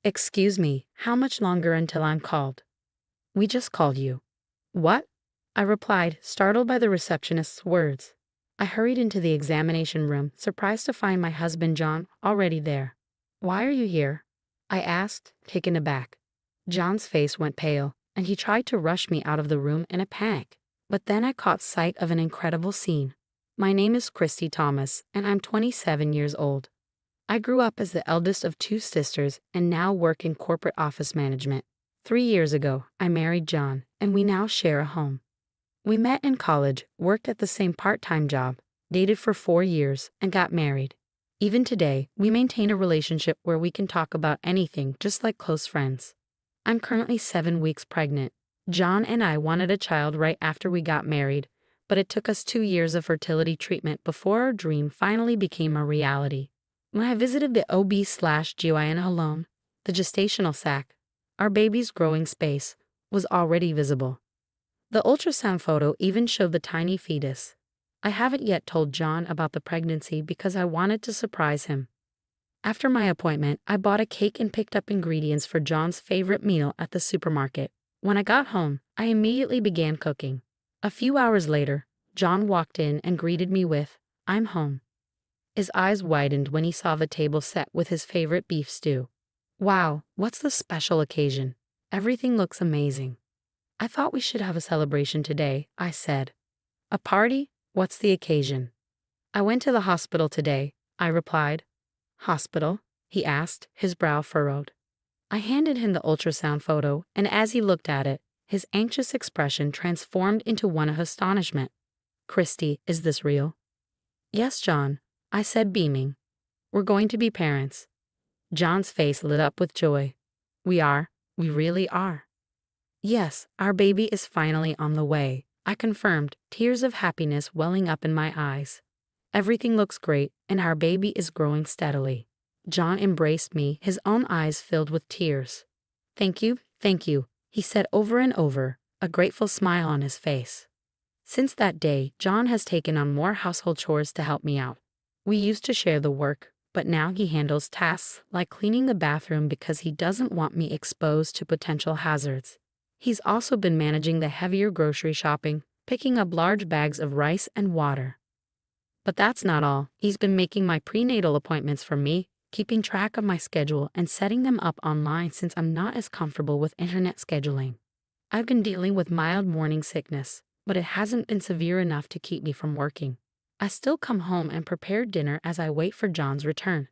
Excuse me, how much longer until I'm called? We just called you. What? I replied, startled by the receptionist's words. I hurried into the examination room, surprised to find my husband John already there. Why are you here? I asked, taken aback. John's face went pale, and he tried to rush me out of the room in a panic. But then I caught sight of an incredible scene. My name is Christy Thomas, and I'm 27 years old. I grew up as the eldest of two sisters and now work in corporate office management. 3 years ago, I married John, and we now share a home. We met in college, worked at the same part-time job, dated for 4 years, and got married. Even today, we maintain a relationship where we can talk about anything just like close friends. I'm currently 7 weeks pregnant. John and I wanted a child right after we got married, but it took us 2 years of fertility treatment before our dream finally became a reality. When I visited the OB/GYN alone, the gestational sac, our baby's growing space, was already visible. The ultrasound photo even showed the tiny fetus. I haven't yet told John about the pregnancy because I wanted to surprise him. After my appointment, I bought a cake and picked up ingredients for John's favorite meal at the supermarket. When I got home, I immediately began cooking. A few hours later, John walked in and greeted me with, "I'm home." His eyes widened when he saw the table set with his favorite beef stew. "Wow, what's the special occasion? Everything looks amazing." "I thought we should have a celebration today," I said. "A party? What's the occasion?" "I went to the hospital today," I replied. "Hospital?" he asked, his brow furrowed. I handed him the ultrasound photo, and as he looked at it, his anxious expression transformed into one of astonishment. "Christy, is this real?" "Yes, John," I said, beaming. "We're going to be parents." John's face lit up with joy. "We are? We really are." "Yes, our baby is finally on the way," I confirmed, tears of happiness welling up in my eyes. "Everything looks great, and our baby is growing steadily." John embraced me, his own eyes filled with tears. Thank you," he said over and over, a grateful smile on his face. Since that day, John has taken on more household chores to help me out. We used to share the work, but now he handles tasks like cleaning the bathroom because he doesn't want me exposed to potential hazards. He's also been managing the heavier grocery shopping, picking up large bags of rice and water. But that's not all. He's been making my prenatal appointments for me, keeping track of my schedule and setting them up online since I'm not as comfortable with internet scheduling. I've been dealing with mild morning sickness, but it hasn't been severe enough to keep me from working. I still come home and prepare dinner as I wait for John's return.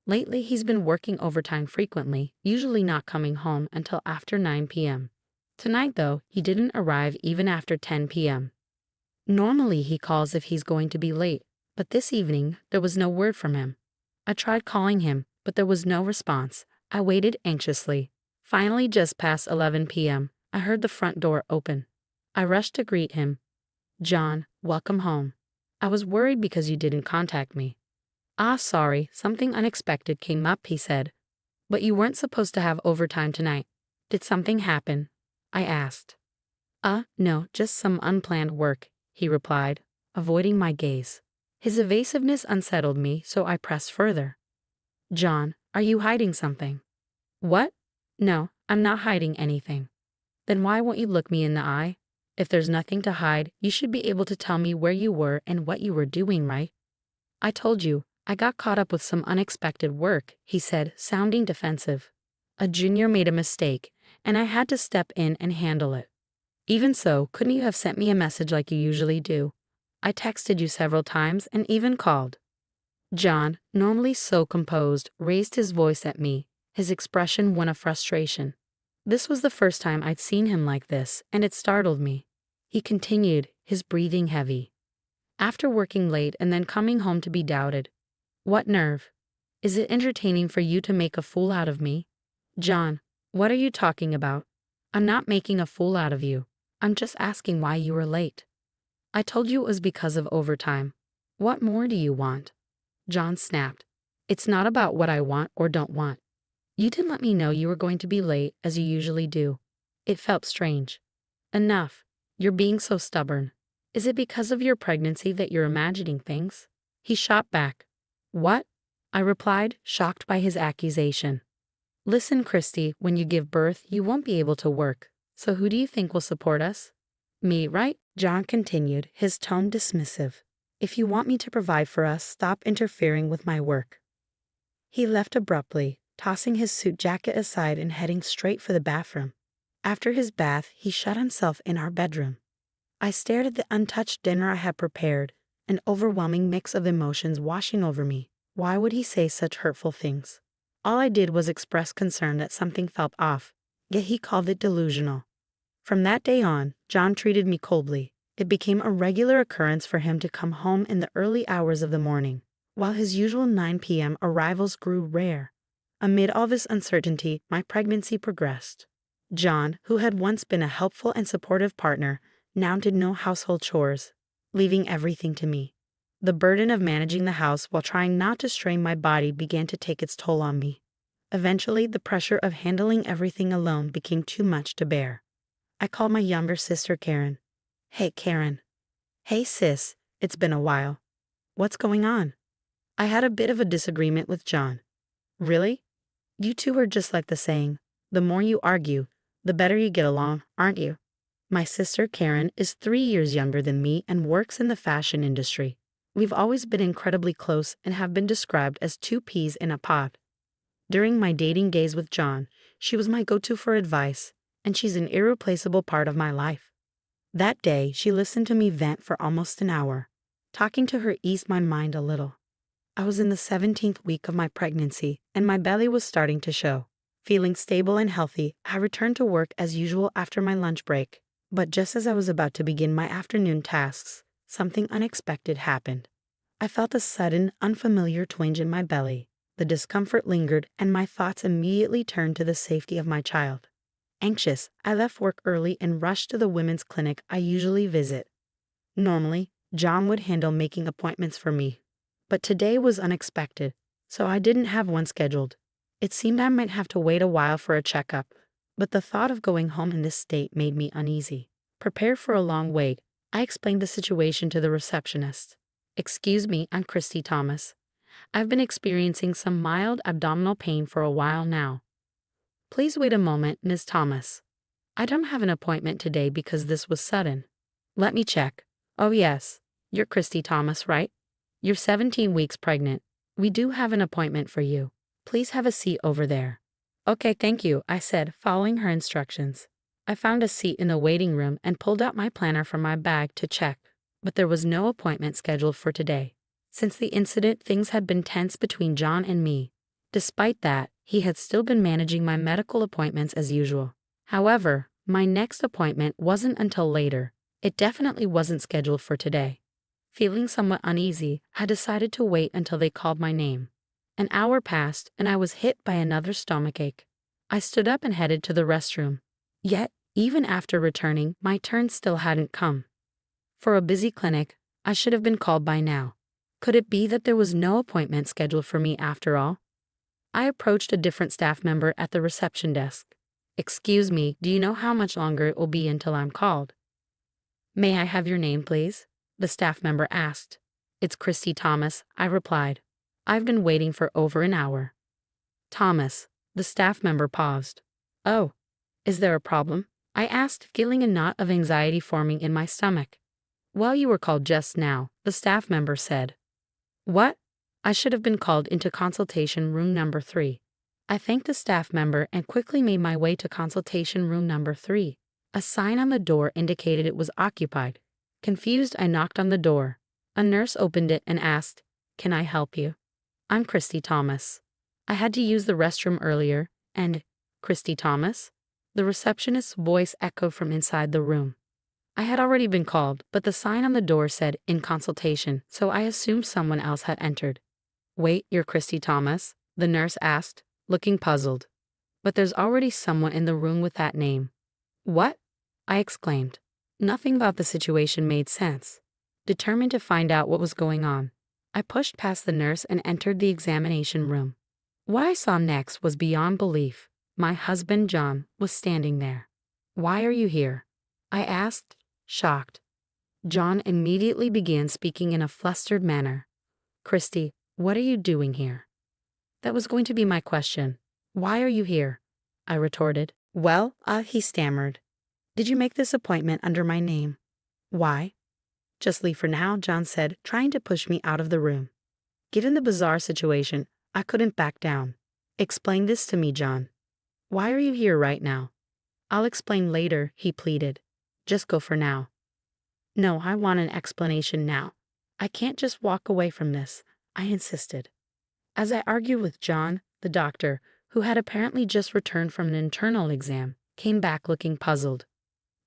Lately, he's been working overtime frequently, usually not coming home until after 9 p.m. Tonight, though, he didn't arrive even after 10 p.m. Normally, he calls if he's going to be late, but this evening, there was no word from him. I tried calling him, but there was no response. I waited anxiously. Finally, just past 11 p.m., I heard the front door open. I rushed to greet him. "John, welcome home. I was worried because you didn't contact me." "Ah, sorry, something unexpected came up," he said. "But you weren't supposed to have overtime tonight. Did something happen?" I asked. No, just some unplanned work," he replied, avoiding my gaze. His evasiveness unsettled me, so I pressed further. "John, are you hiding something?" "What? No, I'm not hiding anything." "Then why won't you look me in the eye? If there's nothing to hide, you should be able to tell me where you were and what you were doing, right?" "I told you, I got caught up with some unexpected work," he said, sounding defensive. "A junior made a mistake, and I had to step in and handle it." "Even so, couldn't you have sent me a message like you usually do? I texted you several times and even called." John, normally so composed, raised his voice at me, his expression one of frustration. This was the first time I'd seen him like this, and it startled me. He continued, his breathing heavy. "After working late and then coming home to be doubted. What nerve? Is it entertaining for you to make a fool out of me?" "John, what are you talking about? I'm not making a fool out of you. I'm just asking why you were late." "I told you it was because of overtime. What more do you want?" John snapped. "It's not about what I want or don't want. You didn't let me know you were going to be late, as you usually do. It felt strange." "Enough. You're being so stubborn. Is it because of your pregnancy that you're imagining things?" He shot back. "What?" I replied, shocked by his accusation. Listen, Christy, when you give birth, you won't be able to work. So who do you think will support us? Me, right? John continued, his tone dismissive. If you want me to provide for us, stop interfering with my work. He left abruptly, tossing his suit jacket aside and heading straight for the bathroom. After his bath, he shut himself in our bedroom. I stared at the untouched dinner I had prepared, an overwhelming mix of emotions washing over me. Why would he say such hurtful things? All I did was express concern that something felt off, yet he called it delusional. From that day on, John treated me coldly. It became a regular occurrence for him to come home in the early hours of the morning, while his usual 9 p.m. arrivals grew rare. Amid all this uncertainty, my pregnancy progressed. John, who had once been a helpful and supportive partner, now did no household chores, leaving everything to me. The burden of managing the house while trying not to strain my body began to take its toll on me. Eventually, the pressure of handling everything alone became too much to bear. I called my younger sister Karen. Hey, Karen. Hey, sis, it's been a while. What's going on? I had a bit of a disagreement with John. Really? You two are just like the saying, the more you argue, the better you get along, aren't you? My sister Karen is 3 years younger than me and works in the fashion industry. We've always been incredibly close and have been described as two peas in a pod. During my dating days with John, she was my go-to for advice, and she's an irreplaceable part of my life. That day, she listened to me vent for almost an hour. Talking to her eased my mind a little. I was in the 17th week of my pregnancy, and my belly was starting to show. Feeling stable and healthy, I returned to work as usual after my lunch break. But just as I was about to begin my afternoon tasks, something unexpected happened. I felt a sudden, unfamiliar twinge in my belly. The discomfort lingered, and my thoughts immediately turned to the safety of my child. Anxious, I left work early and rushed to the women's clinic I usually visit. Normally, John would handle making appointments for me, but today was unexpected, so I didn't have one scheduled. It seemed I might have to wait a while for a checkup, but the thought of going home in this state made me uneasy. Prepared for a long wait, I explained the situation to the receptionist. Excuse me, I'm Christy Thomas. I've been experiencing some mild abdominal pain for a while now. Please wait a moment, Ms. Thomas. I don't have an appointment today because this was sudden. Let me check. Oh yes, you're Christy Thomas, right? You're 17 weeks pregnant. We do have an appointment for you. Please have a seat over there. Okay, thank you, I said, following her instructions. I found a seat in the waiting room and pulled out my planner from my bag to check, but there was no appointment scheduled for today. Since the incident, things had been tense between John and me. Despite that, he had still been managing my medical appointments as usual. However, my next appointment wasn't until later. It definitely wasn't scheduled for today. Feeling somewhat uneasy, I decided to wait until they called my name. An hour passed, and I was hit by another stomachache. I stood up and headed to the restroom. Yet, even after returning, my turn still hadn't come. For a busy clinic, I should have been called by now. Could it be that there was no appointment scheduled for me after all? I approached a different staff member at the reception desk. Excuse me, do you know how much longer it will be until I'm called? May I have your name, please? The staff member asked. It's Christy Thomas, I replied. I've been waiting for over an hour. Thomas, the staff member paused. Oh, is there a problem? I asked, feeling a knot of anxiety forming in my stomach. Well, you were called just now, the staff member said. What? I should have been called into consultation room number 3. I thanked the staff member and quickly made my way to consultation room number 3. A sign on the door indicated it was occupied. Confused, I knocked on the door. A nurse opened it and asked, "Can I help you?" I'm Christy Thomas. I had to use the restroom earlier, and, Christy Thomas? The receptionist's voice echoed from inside the room. I had already been called, but the sign on the door said, "In consultation," so I assumed someone else had entered. Wait, you're Christy Thomas? The nurse asked, looking puzzled. But there's already someone in the room with that name. What? I exclaimed. Nothing about the situation made sense. Determined to find out what was going on, I pushed past the nurse and entered the examination room. What I saw next was beyond belief. My husband, John, was standing there. Why are you here? I asked, shocked. John immediately began speaking in a flustered manner. Christy, what are you doing here? That was going to be my question. Why are you here? I retorted. Well, he stammered. Did you make this appointment under my name? Why? Just leave for now, John said, trying to push me out of the room. Given the bizarre situation, I couldn't back down. Explain this to me, John. Why are you here right now? I'll explain later, he pleaded. Just go for now. No, I want an explanation now. I can't just walk away from this, I insisted. As I argued with John, the doctor, who had apparently just returned from an internal exam, came back looking puzzled.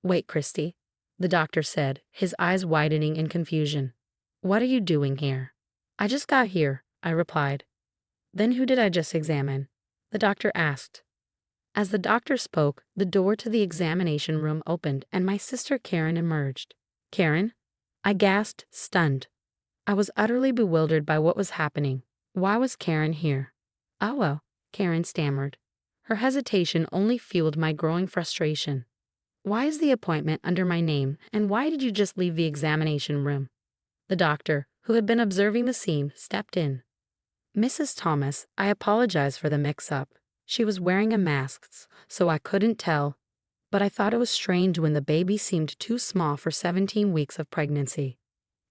Wait, Christy, the doctor said, his eyes widening in confusion. What are you doing here? I just got here, I replied. Then who did I just examine? The doctor asked. As the doctor spoke, the door to the examination room opened and my sister Karen emerged. Karen? I gasped, stunned. I was utterly bewildered by what was happening. Why was Karen here? Oh well, Karen stammered. Her hesitation only fueled my growing frustration. Why is the appointment under my name, and why did you just leave the examination room? The doctor, who had been observing the scene, stepped in. Mrs. Thomas, I apologize for the mix-up. She was wearing a mask, so I couldn't tell, but I thought it was strange when the baby seemed too small for 17 weeks of pregnancy.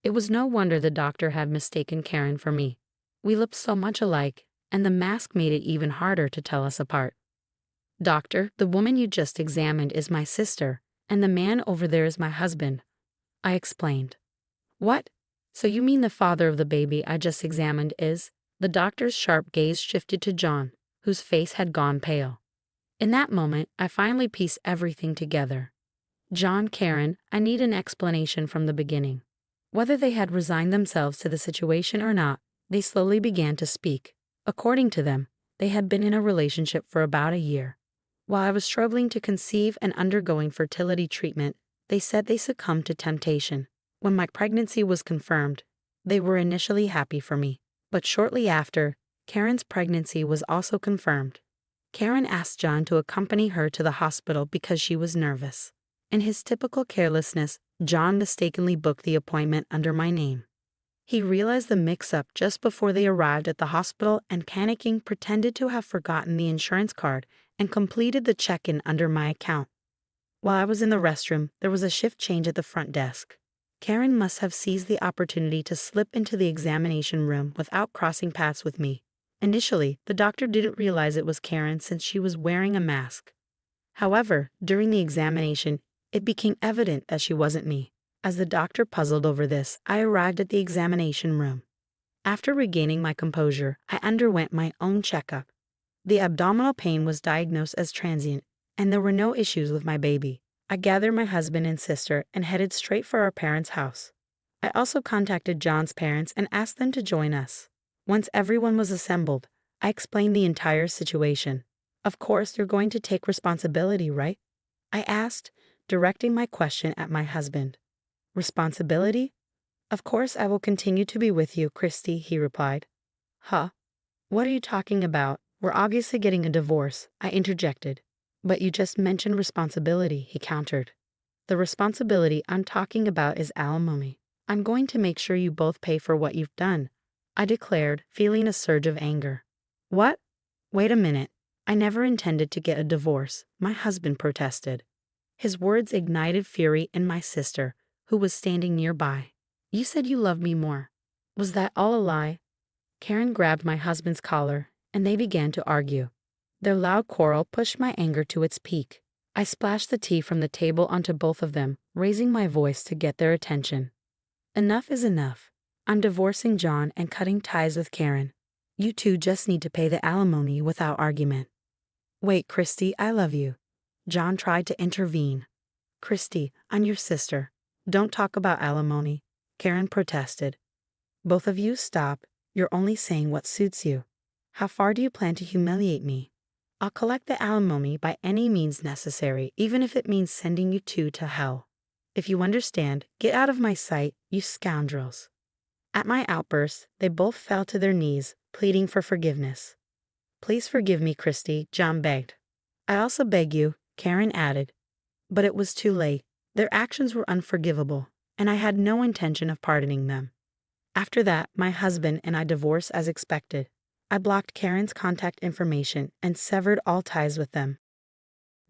It was no wonder the doctor had mistaken Karen for me. We looked so much alike, and the mask made it even harder to tell us apart. Doctor, the woman you just examined is my sister, and the man over there is my husband, I explained. What? So you mean the father of the baby I just examined is? The doctor's sharp gaze shifted to John, whose face had gone pale. In that moment, I finally pieced everything together. John, Karen, I need an explanation from the beginning. Whether they had resigned themselves to the situation or not, they slowly began to speak. According to them, they had been in a relationship for about a year. While I was struggling to conceive and undergoing fertility treatment, they said they succumbed to temptation. When my pregnancy was confirmed, they were initially happy for me. But shortly after, Karen's pregnancy was also confirmed. Karen asked John to accompany her to the hospital because she was nervous. In his typical carelessness, John mistakenly booked the appointment under my name. He realized the mix-up just before they arrived at the hospital and, panicking, pretended to have forgotten the insurance card and completed the check-in under my account. While I was in the restroom, there was a shift change at the front desk. Karen must have seized the opportunity to slip into the examination room without crossing paths with me. Initially, the doctor didn't realize it was Karen since she was wearing a mask. However, during the examination, it became evident that she wasn't me. As the doctor puzzled over this, I arrived at the examination room. After regaining my composure, I underwent my own checkup. The abdominal pain was diagnosed as transient, and there were no issues with my baby. I gathered my husband and sister and headed straight for our parents' house. I also contacted John's parents and asked them to join us. Once everyone was assembled, I explained the entire situation. Of course, you're going to take responsibility, right? I asked, directing my question at my husband. Responsibility? Of course I will continue to be with you, Christy, he replied. Huh? What are you talking about? We're obviously getting a divorce, I interjected. But you just mentioned responsibility, he countered. The responsibility I'm talking about is alimony. I'm going to make sure you both pay for what you've done, I declared, feeling a surge of anger. What? Wait a minute. I never intended to get a divorce, my husband protested. His words ignited fury in my sister, who was standing nearby. You said you loved me more. Was that all a lie? Karen grabbed my husband's collar, and they began to argue. Their loud quarrel pushed my anger to its peak. I splashed the tea from the table onto both of them, raising my voice to get their attention. Enough is enough. I'm divorcing John and cutting ties with Karen. You two just need to pay the alimony without argument. Wait, Christy, I love you. John tried to intervene. Christy, I'm your sister. Don't talk about alimony, Karen protested. Both of you stop. You're only saying what suits you. How far do you plan to humiliate me? I'll collect the alimony by any means necessary, even if it means sending you two to hell. If you understand, get out of my sight, you scoundrels. At my outburst, they both fell to their knees, pleading for forgiveness. Please forgive me, Christy, John begged. I also beg you, Karen added. But it was too late. Their actions were unforgivable, and I had no intention of pardoning them. After that, my husband and I divorced as expected. I blocked Karen's contact information and severed all ties with them.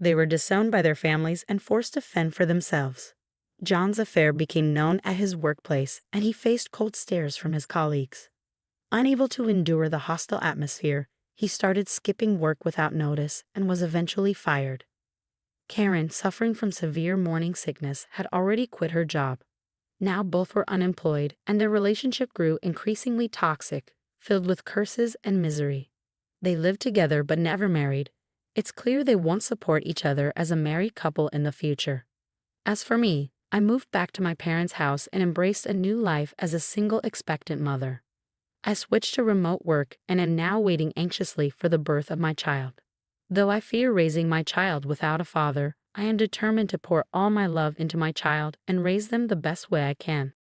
They were disowned by their families and forced to fend for themselves. John's affair became known at his workplace, and he faced cold stares from his colleagues. Unable to endure the hostile atmosphere, he started skipping work without notice and was eventually fired. Karen, suffering from severe morning sickness, had already quit her job. Now both were unemployed, and their relationship grew increasingly toxic, filled with curses and misery. They lived together but never married. It's clear they won't support each other as a married couple in the future. As for me, I moved back to my parents' house and embraced a new life as a single expectant mother. I switched to remote work and am now waiting anxiously for the birth of my child. Though I fear raising my child without a father, I am determined to pour all my love into my child and raise them the best way I can.